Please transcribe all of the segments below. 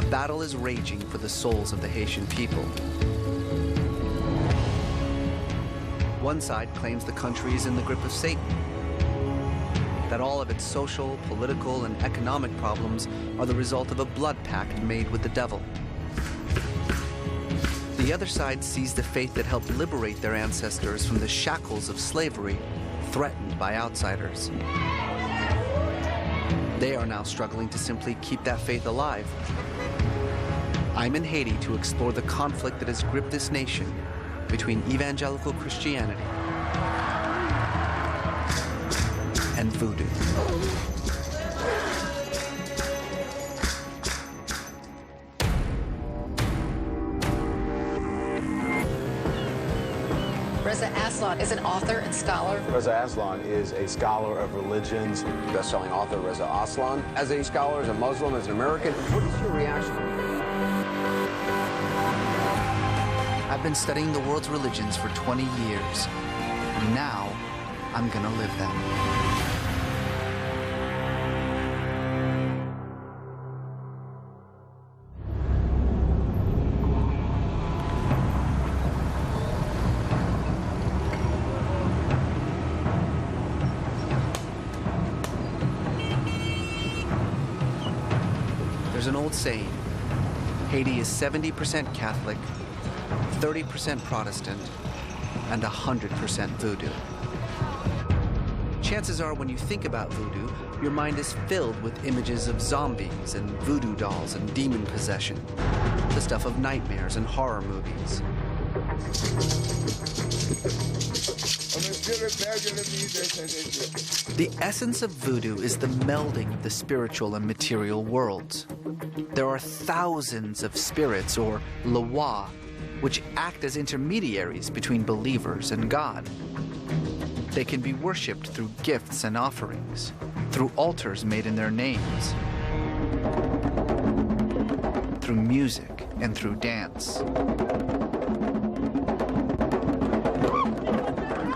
battle is raging for the souls of the Haitian people. One side claims the country is in the grip of Satan, that all of its social, political, and economic problems are the result of a blood pact made with the devil. The other side sees the faith that helped liberate their ancestors from the shackles of slavery threatened by outsiders. They are now struggling to simply keep that faith alive. I'm in Haiti to explore the conflict that has gripped this nation between evangelical Christianity and voodoo. Resa Aslan is an author and scholar. Resa Aslan is a scholar of religions. Best-selling author Resa Aslan. As a scholar, as a Muslim, as an American, what is your reaction? I've been studying the world's religions for 20 years. And now, I'm gonna live them. There's an old saying, Haiti is 70% Catholic, 30% Protestant, and 100% voodoo. Chances are when you think about voodoo, your mind is filled with images of zombies and voodoo dolls and demon possession, the stuff of nightmares and horror movies. The essence of voodoo is the melding of the spiritual and material worlds. There are thousands of spirits, or loa, which act as intermediaries between believers and God. They can be worshipped through gifts and offerings, through altars made in their names, through music and through dance.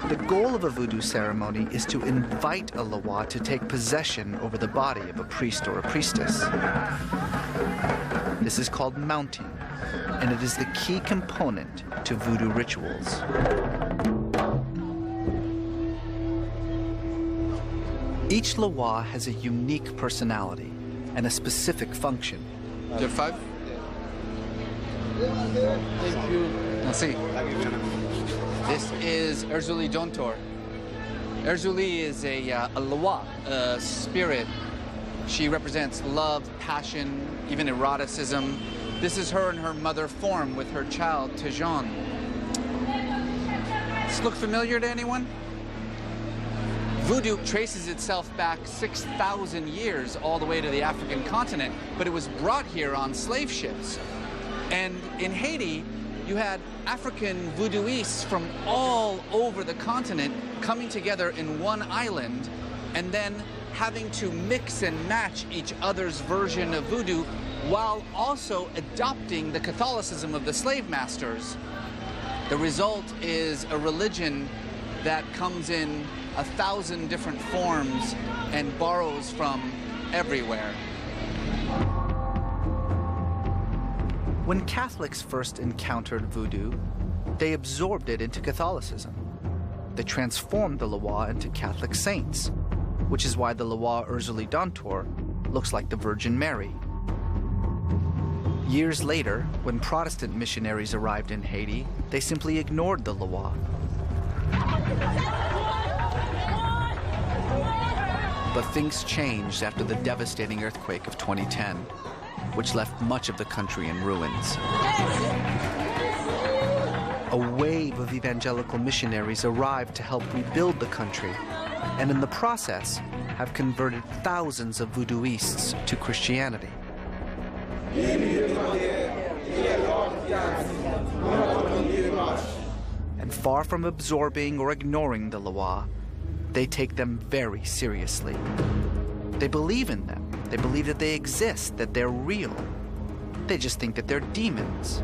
The goal of a voodoo ceremony is to invite a loa to take possession over the body of a priest or a priestess. This is called mounting, and it is the key component to voodoo rituals. Each loa has a unique personality and a specific function. Your 5? Thank you. Merci. This is Erzuli Dontor. Erzuli is a loa, a spirit. She represents love, passion, even eroticism. This is her in her mother form with her child, Tejan. Does this look familiar to anyone? Voodoo traces itself back 6,000 years all the way to the African continent, but it was brought here on slave ships. And in Haiti, you had African voodooists from all over the continent coming together in one island and then having to mix and match each other's version of voodoo while also adopting the Catholicism of the slave masters. The result is a religion that comes in 1,000 different forms and borrows from everywhere. When Catholics first encountered voodoo, they absorbed it into Catholicism. They transformed the loa into Catholic saints, which is why the loa Erzuli Dontor looks like the Virgin Mary. Years later, when Protestant missionaries arrived in Haiti, they simply ignored the loa. But things changed after the devastating earthquake of 2010, which left much of the country in ruins. A wave of evangelical missionaries arrived to help rebuild the country, and in the process have converted thousands of voodooists to Christianity. And far from absorbing or ignoring the loa, they take them very seriously. They believe in them. They believe that they exist, that they're real. They just think that they're demons.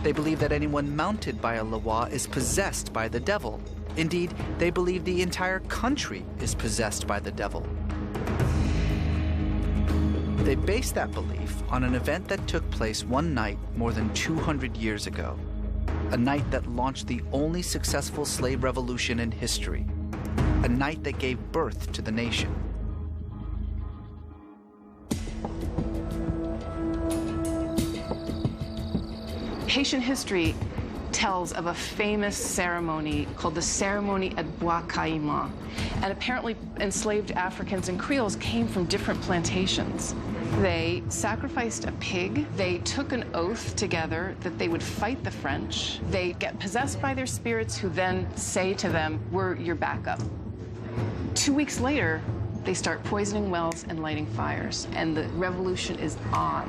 They believe that anyone mounted by a loa is possessed by the devil. Indeed, they believe the entire country is possessed by the devil. They based that belief on an event that took place one night more than 200 years ago, a night that launched the only successful slave revolution in history, a night that gave birth to the nation. Haitian history tells of a famous ceremony called the ceremony at Bois Caïman. And apparently enslaved Africans and Creoles came from different plantations. They sacrificed a pig. They took an oath together that they would fight the French. They get possessed by their spirits, who then say to them, "We're your backup." 2 weeks later, they start poisoning wells and lighting fires, and the revolution is on.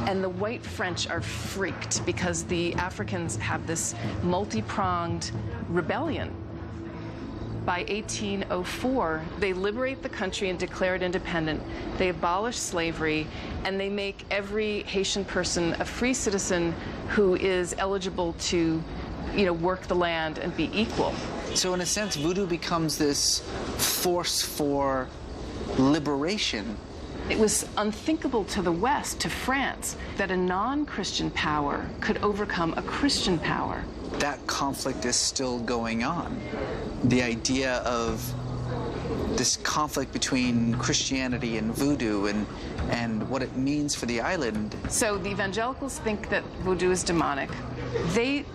And the white French are freaked because the Africans have this multi-pronged rebellion. By 1804, they liberate the country and declare it independent. They abolish slavery, and they make every Haitian person a free citizen who is eligible to, work the land and be equal. So in a sense, voodoo becomes this force for liberation. It was unthinkable to the West, to France, that a non-Christian power could overcome a Christian power. That conflict is still going on. The idea of this conflict between Christianity and voodoo and what it means for the island. So the evangelicals think that voodoo is demonic. They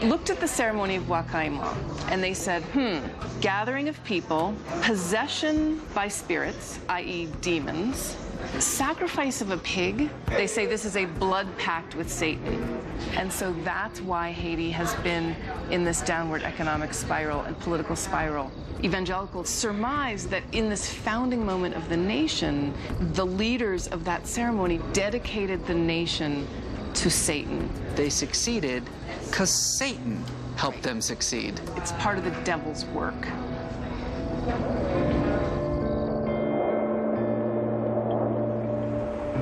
looked at the ceremony of Bois Caïman and they said, gathering of people, possession by spirits, i.e. demons, sacrifice of a pig. They say this is a blood pact with Satan. And so that's why Haiti has been in this downward economic spiral and political spiral. Evangelicals surmise that in this founding moment of the nation, the leaders of that ceremony dedicated the nation to Satan. They succeeded because Satan helped them succeed. It's part of the devil's work.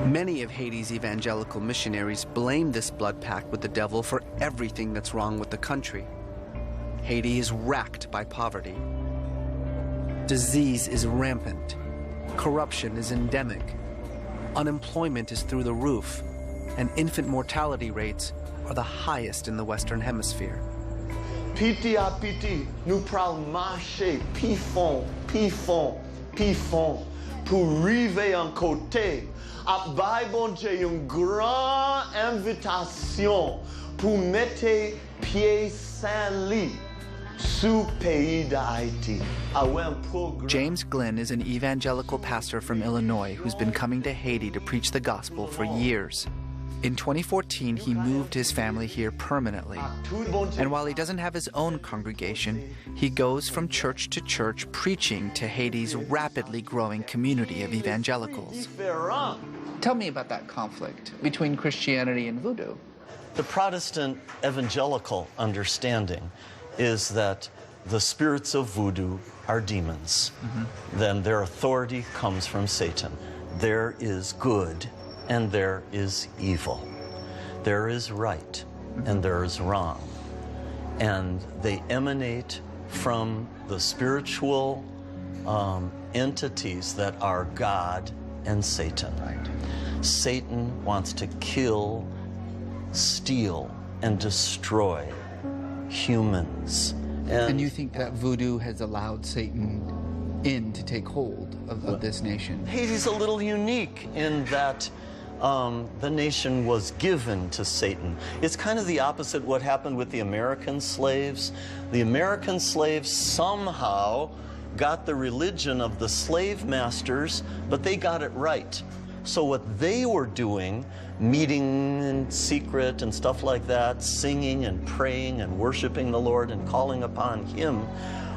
Many of Haiti's evangelical missionaries blame this blood pact with the devil for everything that's wrong with the country. Haiti is racked by poverty. Disease is rampant. Corruption is endemic. Unemployment is through the roof. And infant mortality rates are the highest in the Western Hemisphere. Piti a piti, nous pral marcher pi fond, pour river en côté. A bay bon Dieu une grande invitation pour mettre pied sans lit sous pays d'Haïti. James Glynn is an evangelical pastor from Illinois who's been coming to Haiti to preach the gospel for years. In 2014, he moved his family here permanently. And while he doesn't have his own congregation, he goes from church to church preaching to Haiti's rapidly growing community of evangelicals. Tell me about that conflict between Christianity and voodoo. The Protestant evangelical understanding is that the spirits of voodoo are demons. Then their authority comes from Satan. There is good and there is evil. There is right and there is wrong. And they emanate from the spiritual entities that are God and Satan. Satan wants to kill, steal, and destroy humans. And you think that voodoo has allowed Satan in to take hold of this nation? Haiti's a little unique in that the nation was given to Satan. It's kind of the opposite what happened with the American slaves. The American slaves somehow got the religion of the slave masters, but they got it right. So what they were doing, meeting in secret and stuff like that, singing and praying and worshiping the Lord and calling upon Him,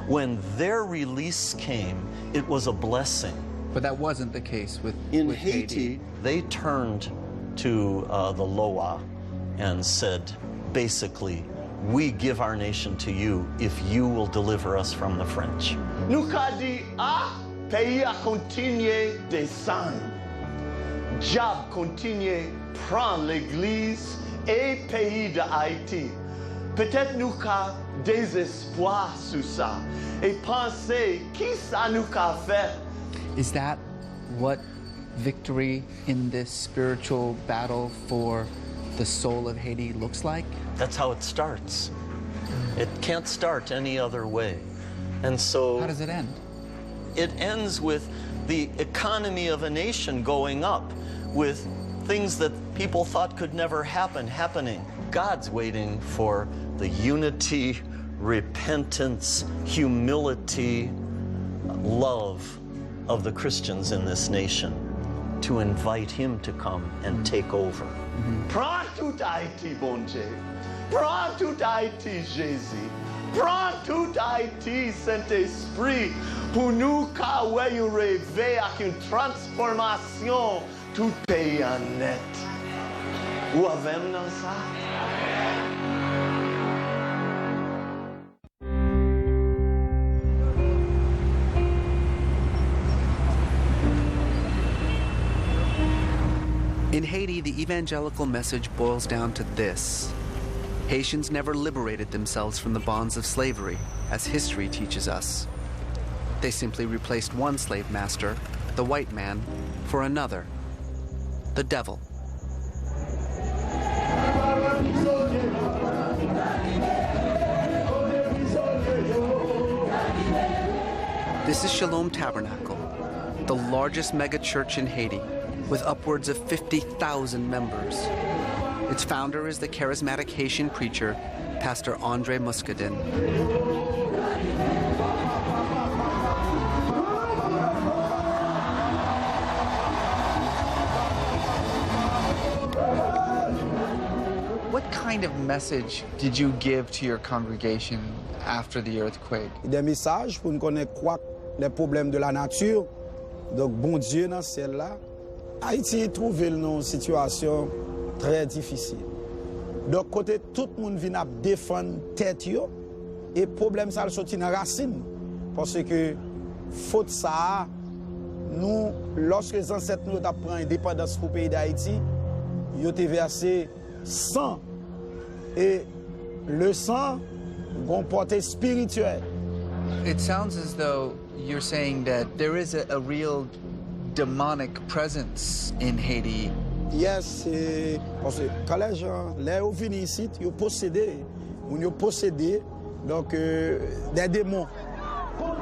when their release came, it was a blessing. But that wasn't the case with Haiti. They turned to the Loa and said, basically, we give our nation to you if you will deliver us from the French. Nous ka di, pays a continué descendre. Diable continue prendre l'Église et pays de Haïti. Peut-être nous ka désespoir sur ça et penser qui ça nous ka fait. Is that what victory in this spiritual battle for the soul of Haiti looks like? That's how it starts. It can't start any other way. And so... How does it end? It ends with the economy of a nation going up, with things that people thought could never happen, happening. God's waiting for the unity, repentance, humility, love of the Christians in this nation to invite him to come and take over. Prends tout Haïti, bon Dieu. Prends tout Haïti, Jésus. Prends tout Haïti, Saint-Esprit, pour nous qu'à you rêver avec une transformation tout pays en net. Ou avez-vous dans ça? In Haiti, the evangelical message boils down to this. Haitians never liberated themselves from the bonds of slavery, as history teaches us. They simply replaced one slave master, the white man, for another, the devil. This is Shalom Tabernacle, the largest megachurch in Haiti, with upwards of 50,000 members. Its founder is the charismatic Haitian preacher, Pastor André Muscadin. What kind of message did you give to your congregation after the earthquake? Des messages pour nous connaître quoi les problèmes de la nature. Donc bon Dieu dans celle-là, Haïti trouve une situation très difficile. Donc côté tout le monde vient défendre tête yo et problème ça le sorti dans racine parce que faute ça nous lorsque les ancêtres nous t'a pris indépendance pour pays d'Haïti, ils ont versé sang et le sang a une portée spirituelle. It sounds as though you're saying that there is a real demonic presence in Haiti. Yes, parce que quand les gens viennent ici, ils possédent donc des démons.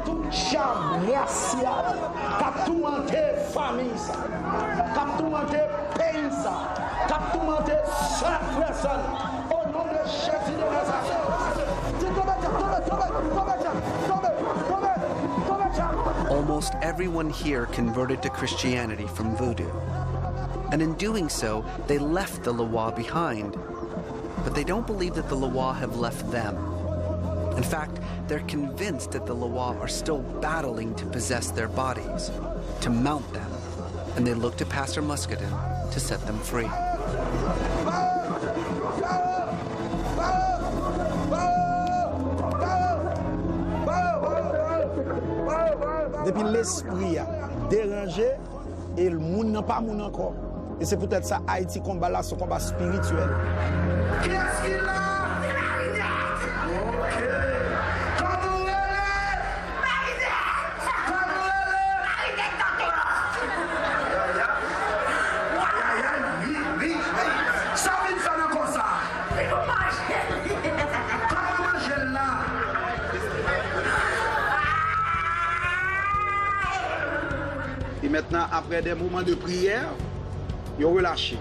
Toute charme raciale, qui tout monté famille, qui tout monté pays, qui tout monté chaque personne, au nom de Jésus de Nazareth. Almost everyone here converted to Christianity from Voodoo. And in doing so, they left the Loa behind. But they don't believe that the Loa have left them. In fact, they're convinced that the Loa are still battling to possess their bodies, to mount them. And they look to Pastor Muscadin to set them free. Depuis l'esprit a dérangé et le monde n'a pas moun encore. Et c'est peut-être ça Haïti combat là, son combat spirituel. Qu'est-ce qu'il a? Et maintenant, après des moments de prière, ils ont relâché.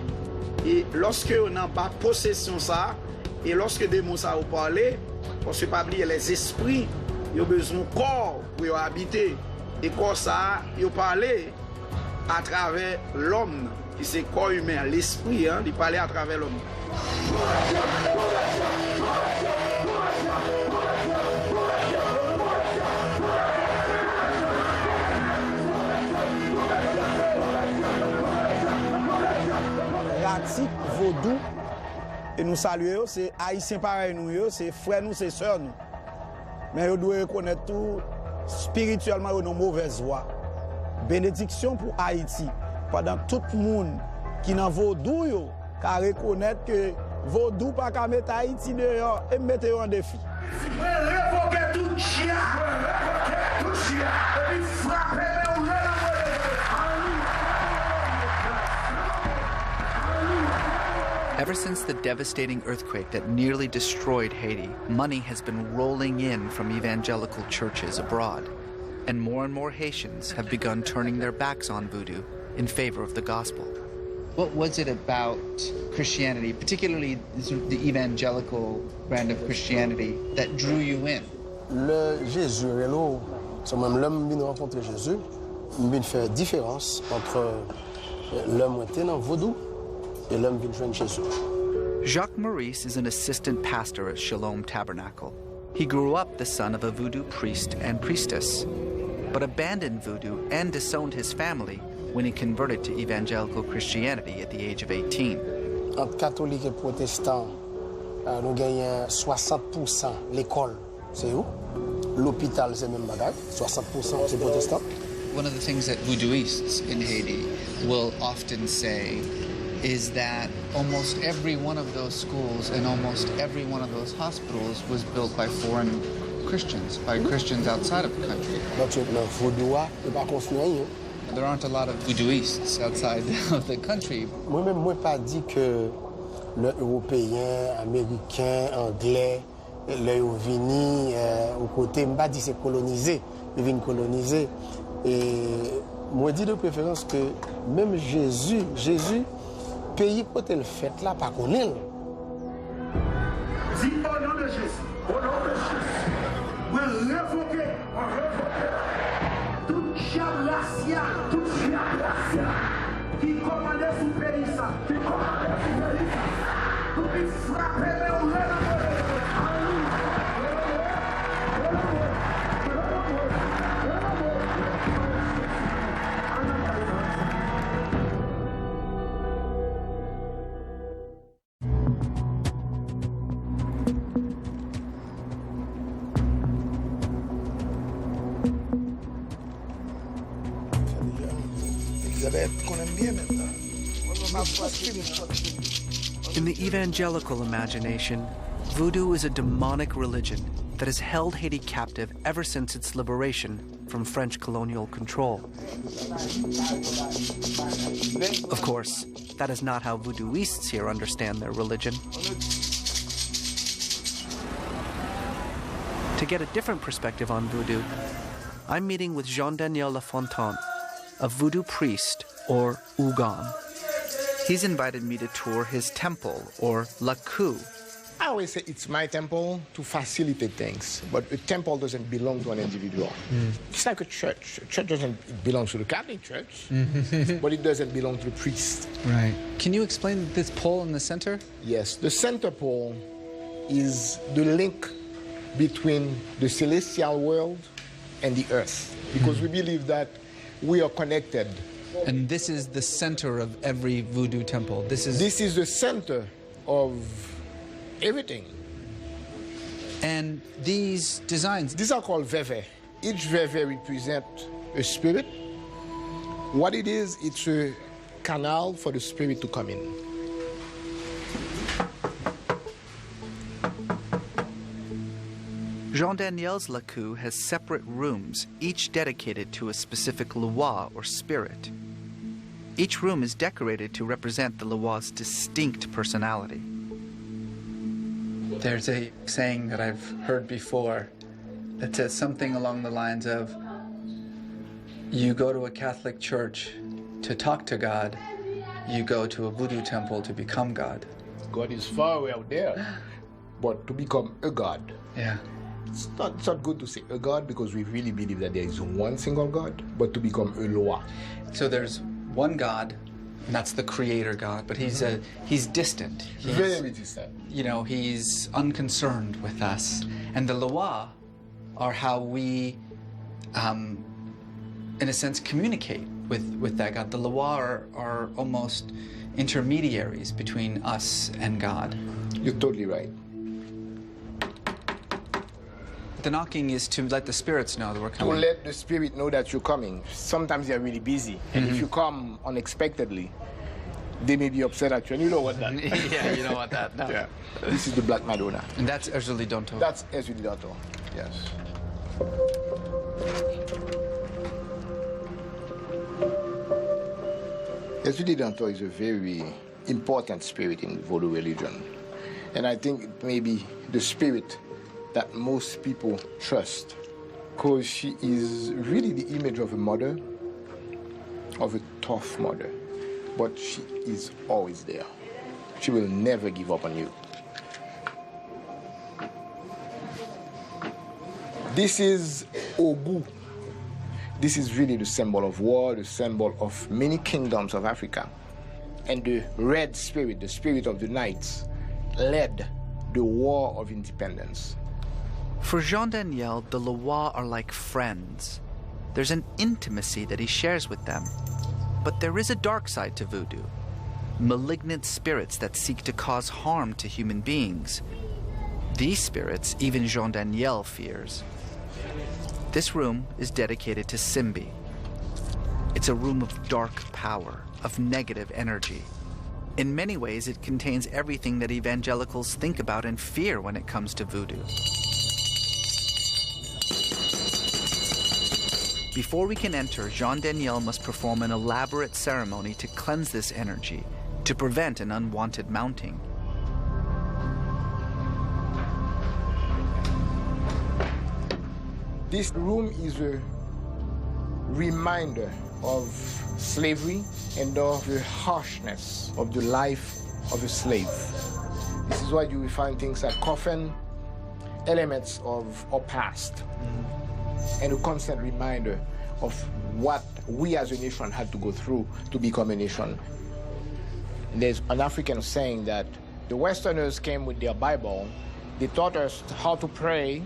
Et lorsque on n'a pas possession ça, et lorsque des mots ça ont parlé, parce que pas oublier les esprits, ils ont besoin de corps pour habiter. Et corps ça, ils ont parlé à travers l'homme, qui c'est corps humain, l'esprit, hein, ils parlaient à travers l'homme. Pratique Voodoo et nous saluons, c'est haïtiens pareil nous, c'est frères nous, c'est sœurs nous. Mais nous devons reconnaître tout spirituellement nos mauvaises voies. Bénédiction pour Haïti. Pendant tout le monde qui est dans Voodoo, car reconnaître que Voodoo pas qu'à mettre Haïti dehors et mettre en défi. Révoquer tout chien, et puis frapper les Ever since the devastating earthquake that nearly destroyed Haiti, money has been rolling in from evangelical churches abroad, and more Haitians have begun turning their backs on voodoo in favor of the gospel. What was it about Christianity, particularly the evangelical brand of Christianity, that drew you in? Le Jésus, c'est même l'homme qui rencontre Jésus, il fait différence entre l'homme qui est dans Voodoo et l'homme qui joint Jésus. Jacques Maurice is an assistant pastor at Shalom Tabernacle. He grew up the son of a voodoo priest and priestess, but abandoned voodoo and disowned his family when he converted to evangelical Christianity at the age of 18. Entre catholiques et protestants, nous gagnons 60% l'école, c'est où? L'hôpital, c'est même bagage, 60% c'est protestant. One of the things that voodooists in Haiti will often say is that almost every one of those schools and almost every one of those hospitals was built by foreign Christians, by Christians outside of the country. There aren't a lot of voodooists outside of the country. Moi-même, moi pas dit que les Européens, Américains, Anglais, les venus au côté, moi pas dit c'est colonisé, ils viennent coloniser. Et moi dis de préférence que même Jésus, pays côté le fait là, pas connaît. Dis au nom de Jésus, moi révoquer, toute diable raciale, qui commandait sous pays ça, tout qui frappait les In the evangelical imagination, voodoo is a demonic religion that has held Haiti captive ever since its liberation from French colonial control. Of course, that is not how voodooists here understand their religion. To get a different perspective on voodoo, I'm meeting with Jean-Daniel Lafontaine, a voodoo priest, or Ougan. He's invited me to tour his temple, or La Coup. I always say it's my temple to facilitate things, but a temple doesn't belong to an individual. It's like a church. A church doesn't belong to the Catholic Church, but it doesn't belong to the priest. Right. Can you explain this pole in the center? Yes, the center pole is the link between the celestial world and the earth, because we believe that we are connected. And this is the center of every voodoo temple. This is the center of everything. And these designs, these are called veve. Each veve represents a spirit. What it is, it's a canal for the spirit to come in. Jean-Daniel's La Coup has separate rooms, each dedicated to a specific Loa or spirit. Each room is decorated to represent the Loa's distinct personality. There's a saying that I've heard before that says something along the lines of, you go to a Catholic church to talk to God, you go to a voodoo temple to become God. God is far away out there, but to become a God. Yeah. It's not good to say a God because we really believe that there is one single God, but to become a Loa. So there's one God, and that's the creator God, but he's distant. He's, very distant. You know, he's unconcerned with us. And the Loa are how we, in a sense, communicate with that God. The Loa are almost intermediaries between us and God. You're totally right. The knocking is to let the spirits know that we're coming. To let the spirit know that you're coming. Sometimes they're really busy. And if you come unexpectedly, they may be upset at you. And you know what that. Yeah, you know what that. No. Yeah. This is the Black Madonna. And that's Ezuli Donto. That's Ezuli Donto, yes. Ezuli Donto is a very important spirit in Voodoo religion. And I think it may be the spirit that most people trust, because she is really the image of a mother, of a tough mother. But she is always there. She will never give up on you. This is Ogu. This is really the symbol of war, the symbol of many kingdoms of Africa. And the red spirit, the spirit of the knights, led the war of independence. For Jean Daniel, the Loa are like friends. There's an intimacy that he shares with them. But there is a dark side to voodoo. Malignant spirits that seek to cause harm to human beings. These spirits even Jean Daniel fears. This room is dedicated to Simbi. It's a room of dark power, of negative energy. In many ways, it contains everything that evangelicals think about and fear when it comes to voodoo. Before we can enter, Jean Daniel must perform an elaborate ceremony to cleanse this energy, to prevent an unwanted mounting. This room is a reminder of slavery and of the harshness of the life of a slave. This is why you will find things like coffin, elements of our past, and a constant reminder of what we as a nation had to go through to become a nation. There's an African saying that the Westerners came with their Bible, they taught us how to pray,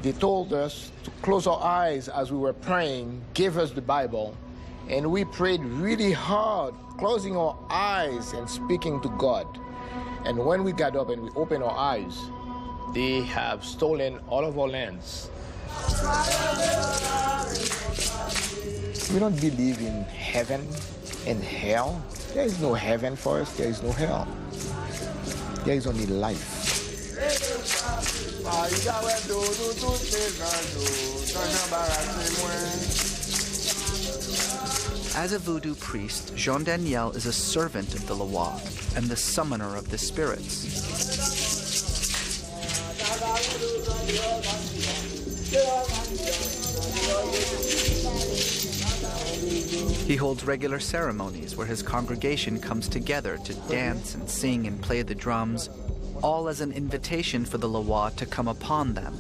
they told us to close our eyes as we were praying, gave us the Bible, and we prayed really hard, closing our eyes and speaking to God. And when we got up and we opened our eyes, they have stolen all of our lands. We don't believe in heaven and hell. There is no heaven for us, there is no hell. There is only life. As a voodoo priest, Jean Daniel is a servant of the Loa and the summoner of the spirits. He holds regular ceremonies where his congregation comes together to dance and sing and play the drums, all as an invitation for the Loa to come upon them,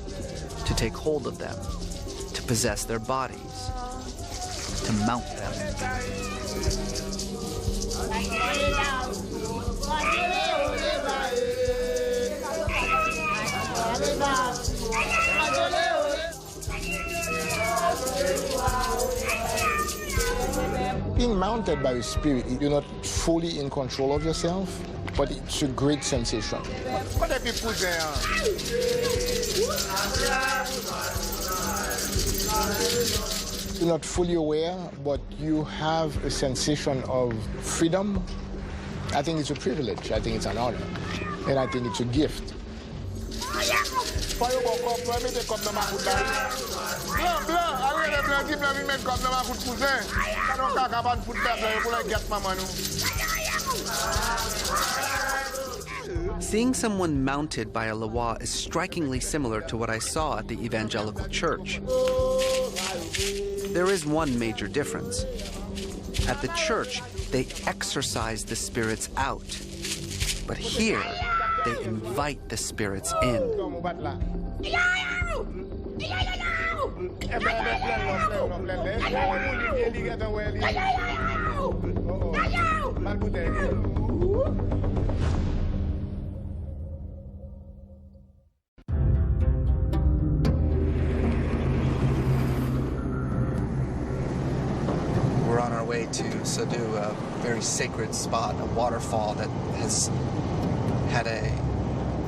to take hold of them, to possess their bodies, to mount them. Being mounted by a spirit, you're not fully in control of yourself, but it's a great sensation. What are people there? You're not fully aware, but you have a sensation of freedom. I think it's a privilege. I think it's an honor. And I think it's a gift. Seeing someone mounted by a Loa is strikingly similar to what I saw at the evangelical church. There is one major difference. At the church, they exorcise the spirits out. But here, they invite the spirits in. We're on our way to Voodoo, a very sacred spot, a waterfall that has had a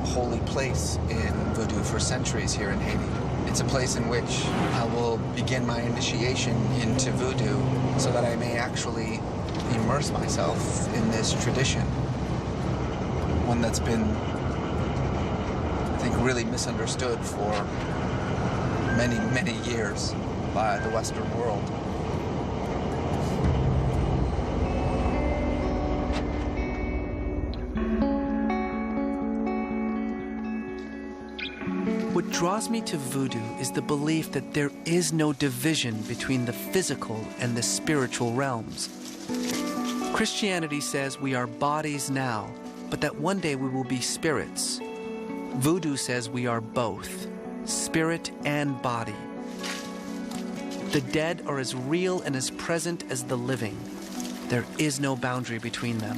holy place in Voodoo for centuries here in Haiti. It's a place in which I will begin my initiation into Voodoo so that I may actually immerse myself in this tradition. One that's been, I think, really misunderstood for many, many years by the Western world. What draws me to voodoo is the belief that there is no division between the physical and the spiritual realms. Christianity says we are bodies now, but that one day we will be spirits. Voodoo says we are both, spirit and body. The dead are as real and as present as the living. There is no boundary between them.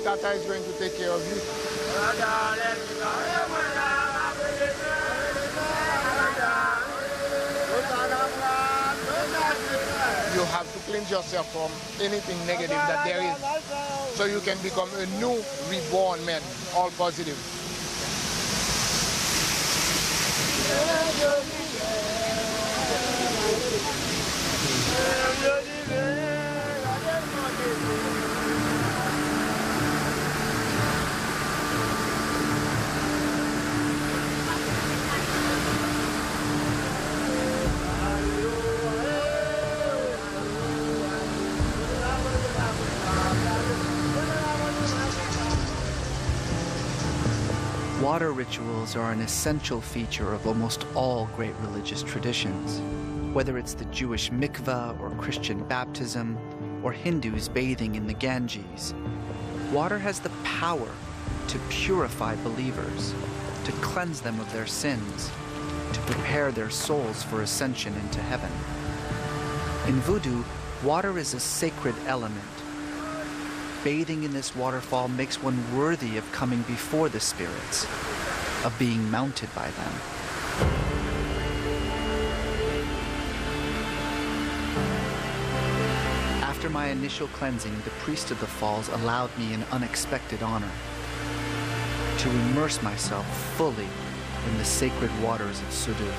Tata is going to take care of you. You have to cleanse yourself from anything negative that there is, so you can become a new reborn man, all positive. Water rituals are an essential feature of almost all great religious traditions. Whether it's the Jewish mikveh or Christian baptism, or Hindus bathing in the Ganges, water has the power to purify believers, to cleanse them of their sins, to prepare their souls for ascension into heaven. In Voodoo, water is a sacred element. Bathing in this waterfall makes one worthy of coming before the spirits, of being mounted by them. After my initial cleansing, the priest of the falls allowed me an unexpected honor: to immerse myself fully in the sacred waters of Voodoo.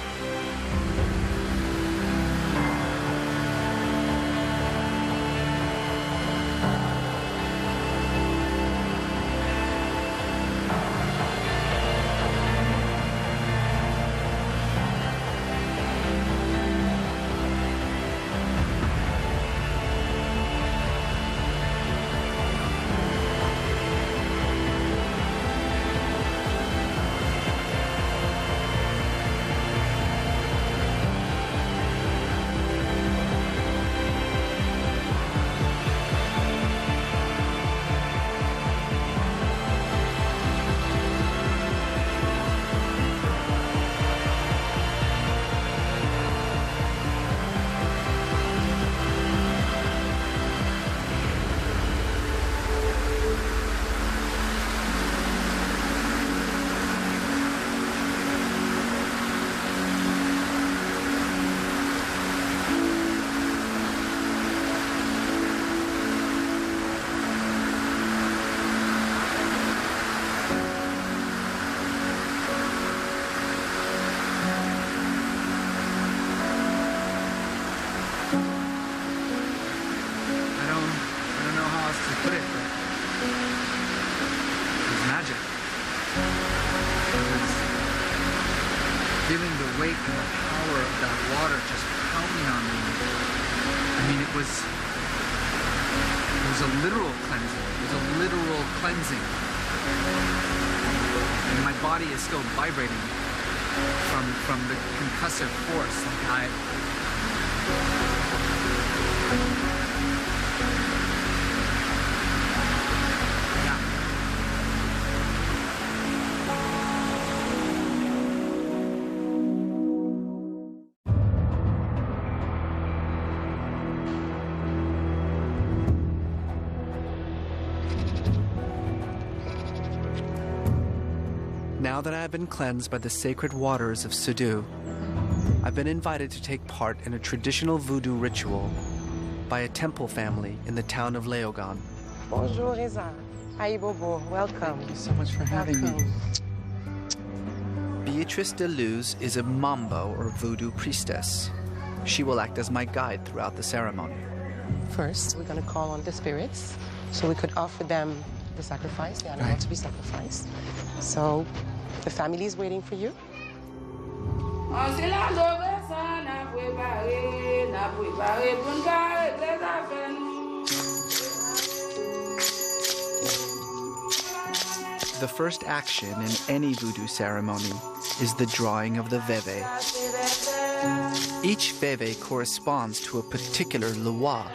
feeling the weight and the power of that water just pounding on me. I mean, it was a literal cleansing. It was a literal cleansing. And my body is still vibrating from the concussive force. Like Now that I have been cleansed by the sacred waters of Voodoo, I've been invited to take part in a traditional voodoo ritual by a temple family in the town of Léogâne. Bonjour, Resa. Hi, Bobo. Welcome. Thank you so much for having me. Beatrice de Luz is a Mambo or voodoo priestess. She will act as my guide throughout the ceremony. First, we're going to call on the spirits so we could offer them the sacrifice, the animal to be sacrificed. So the family is waiting for you. The first action in any voodoo ceremony is the drawing of the veve. Each veve corresponds to a particular lwa.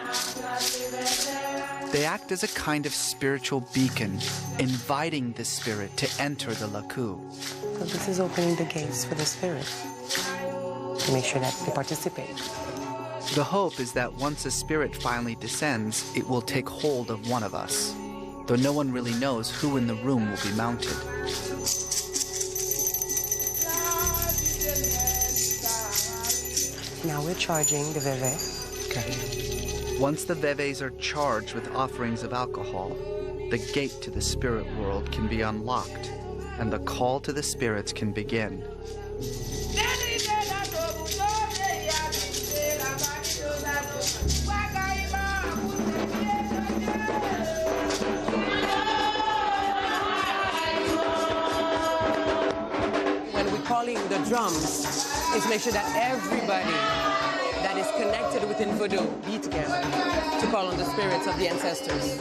They act as a kind of spiritual beacon, inviting the spirit to enter the laku. So this is opening the gates for the spirit to make sure that they participate. The hope is that once a spirit finally descends, it will take hold of one of us, though no one really knows who in the room will be mounted. Now we're charging the veve. Okay. Once the veves are charged with offerings of alcohol, the gate to the spirit world can be unlocked, and the call to the spirits can begin. When we're calling the drums, is make sure that everybody that is connected within Voodoo be together to call on the spirits of the ancestors.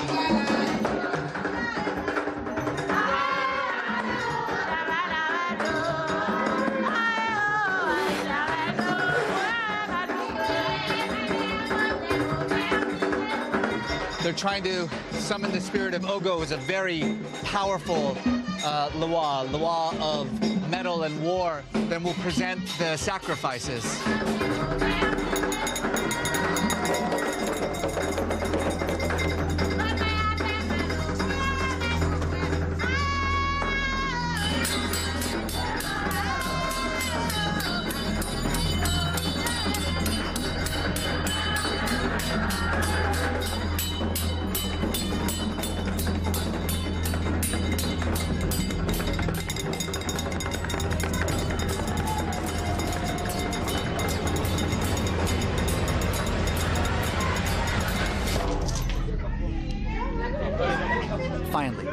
They're trying to summon the spirit of Ogo, who's a very powerful lwa of metal and war. Then we'll present the sacrifices. Finally,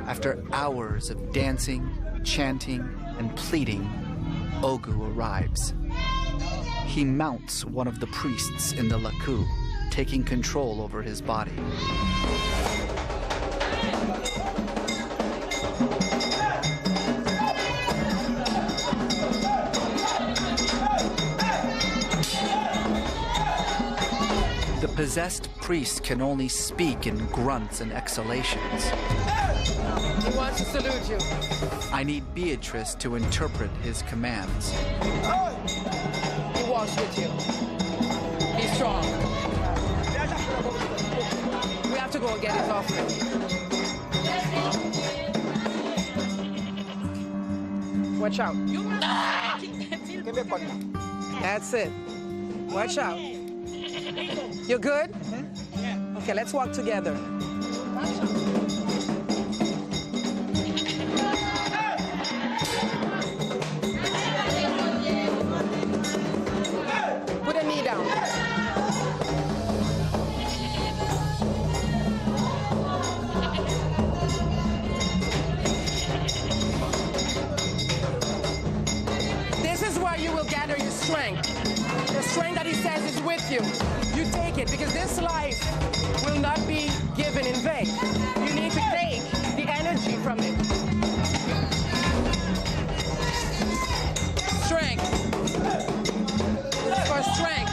after hours of dancing, chanting, and pleading, Ogu arrives. He mounts one of the priests in the laku, taking control over his body. The possessed priest can only speak in grunts and exhalations. He wants to salute you. I need Beatrice to interpret his commands. He walks with you. He's strong. We have to go and get his offering. Watch out. That's it. Watch out. You're good? Okay, let's walk together. Put a knee down. This is where you will gather your strength. The strength that he says is with you. You take it, because this life will not be given in vain. You need to take the energy from it. Strength. This is for strength.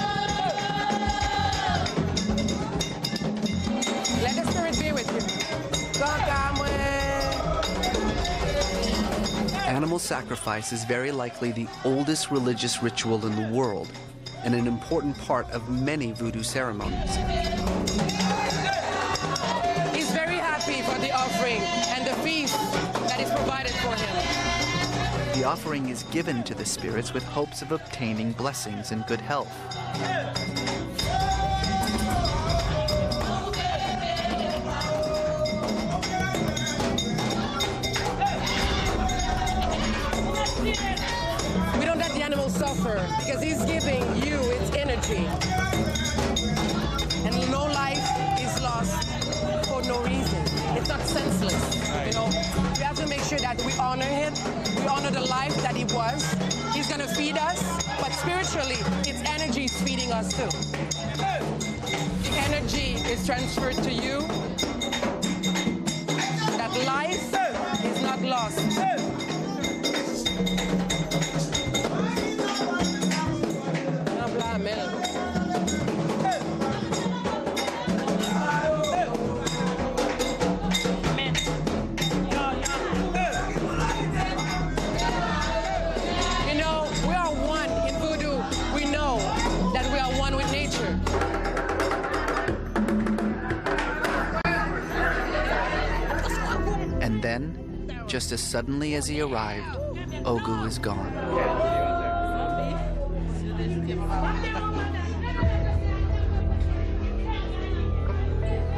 Let the spirit be with you. Animal sacrifice is very likely the oldest religious ritual in the world, and an important part of many voodoo ceremonies. He's very happy for the offering and the feast that is provided for him. The offering is given to the spirits with hopes of obtaining blessings and good health. giving you its energy. And no life is lost for no reason. It's not senseless. You know, we have to make sure that we honor him. We honor the life that he was. He's going to feed us, but spiritually, its energy is feeding us too. The energy is transferred to you. That life is not lost. And then, just as suddenly as he arrived, Ogu is gone.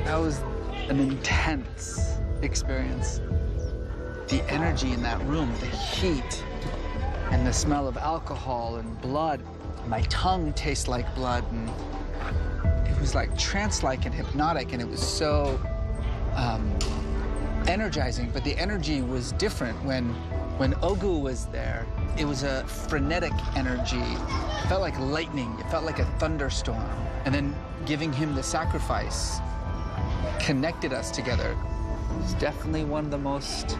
That was an intense experience. The energy in that room, the heat, and the smell of alcohol and blood. My tongue tastes like blood, and it was like trance-like and hypnotic, and it was so energizing, but the energy was different when Ogu was there. It was a frenetic energy. It felt like lightning. It felt like a thunderstorm. And then giving him the sacrifice connected us together. It's definitely one of the most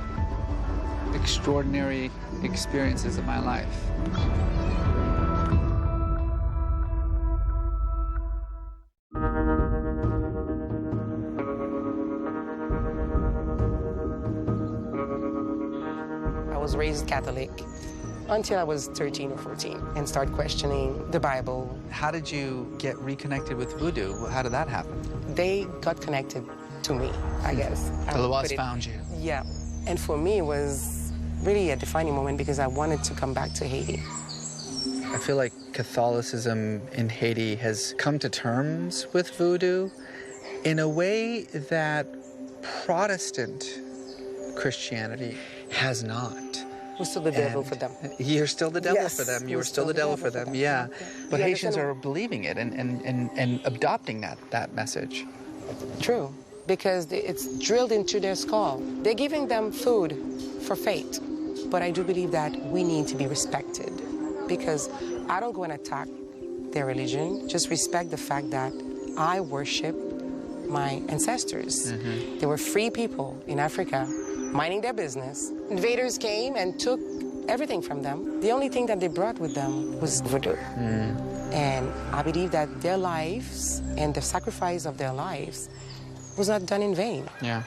extraordinary experiences of my life. I was raised Catholic until I was 13 or 14 and started questioning the Bible. How did you get reconnected with Voodoo? How did that happen? They got connected to me, I guess. The Loas found you. Yeah. And for me, it was really a defining moment because I wanted to come back to Haiti. I feel like Catholicism in Haiti has come to terms with Voodoo in a way that Protestant Christianity has not. We're still the devil for them. You're still the devil Yes, for them. You we're were still the devil for them, yeah. But You Haitians understand? are believing it and adopting that message. True, because it's drilled into their skull. They're giving them food for faith. But I do believe that we need to be respected because I don't go and attack their religion. Just respect the fact that I worship my ancestors. Mm-hmm. They were free people in Africa, minding their business. Invaders came and took everything from them. The only thing that they brought with them was voodoo. And I believe that their lives and the sacrifice of their lives was not done in vain. Yeah.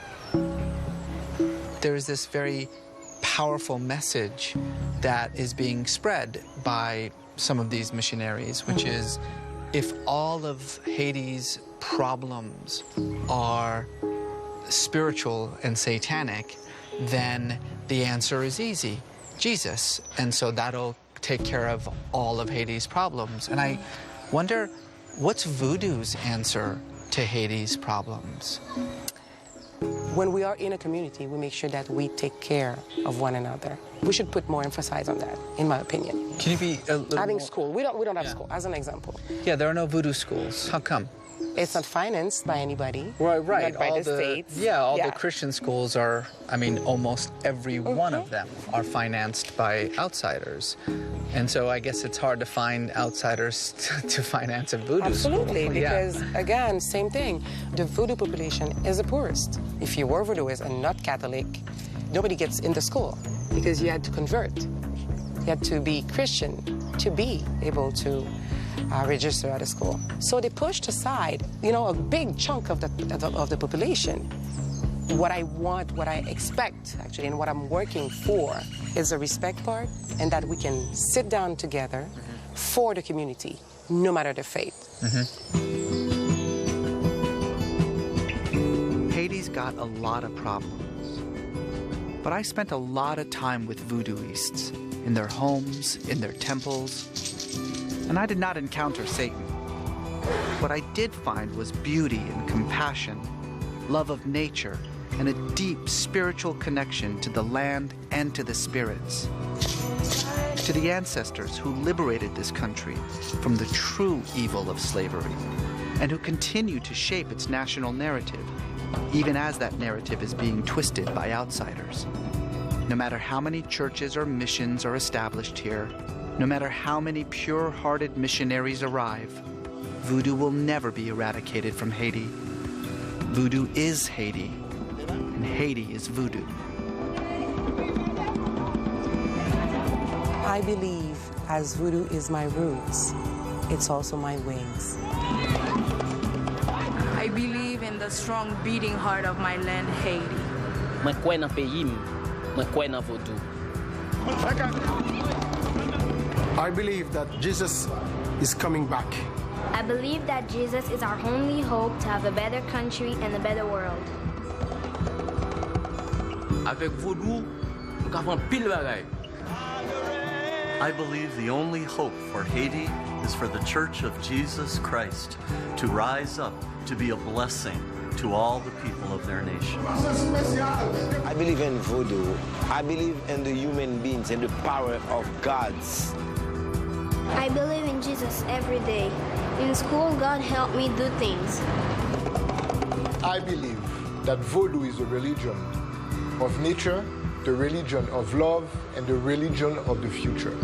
There is this very powerful message that is being spread by some of these missionaries, which is if all of Haiti's problems are spiritual and satanic, then the answer is easy, Jesus. And so that'll take care of all of Haiti's problems. And I wonder, what's Voodoo's answer to Haiti's problems? When we are in a community, we make sure that we take care of one another. We should put more emphasis on that, in my opinion. Can you be a little Having more... school, we don't have school, as an example. Yeah, there are no Voodoo schools. How come? It's not financed by anybody. Right. Not by all the states. Yeah, all the Christian schools are, I mean, almost every one of them are financed by outsiders. And so I guess it's hard to find outsiders to finance a Voodoo Absolutely, school. because again, same thing. The Voodoo population is the poorest. If you were Voodooist and not Catholic, nobody gets into school because you had to convert. You had to be Christian to be able to register at a school. So they pushed aside, a big chunk of the population. What I want, what I expect, actually, and what I'm working for is a respect part and that we can sit down together for the community, no matter the faith. Haiti's got a lot of problems. But I spent a lot of time with Voodooists, in their homes, in their temples, and I did not encounter Satan. What I did find was beauty and compassion, love of nature, and a deep spiritual connection to the land and to the spirits. to the ancestors who liberated this country from the true evil of slavery and who continue to shape its national narrative, even as that narrative is being twisted by outsiders. No matter how many churches or missions are established here, no matter how many pure-hearted missionaries arrive, voodoo will never be eradicated from Haiti. Voodoo is Haiti, and Haiti is voodoo. I believe as voodoo is my roots, it's also my wings. I believe in the strong beating heart of my land, Haiti. Mwen kwen nan peyi m, mwen kwen nan voodoo. I believe that Jesus is coming back. I believe that Jesus is our only hope to have a better country and a better world. Avec voodoo, nou ka fan pil bagay. I believe the only hope for Haiti is for the Church of Jesus Christ to rise up to be a blessing to all the people of their nation. I believe in voodoo. I believe in the human beings and the power of gods. I believe in Jesus every day. In school, God helped me do things. I believe that voodoo is a religion of nature, the religion of love, and the religion of the future.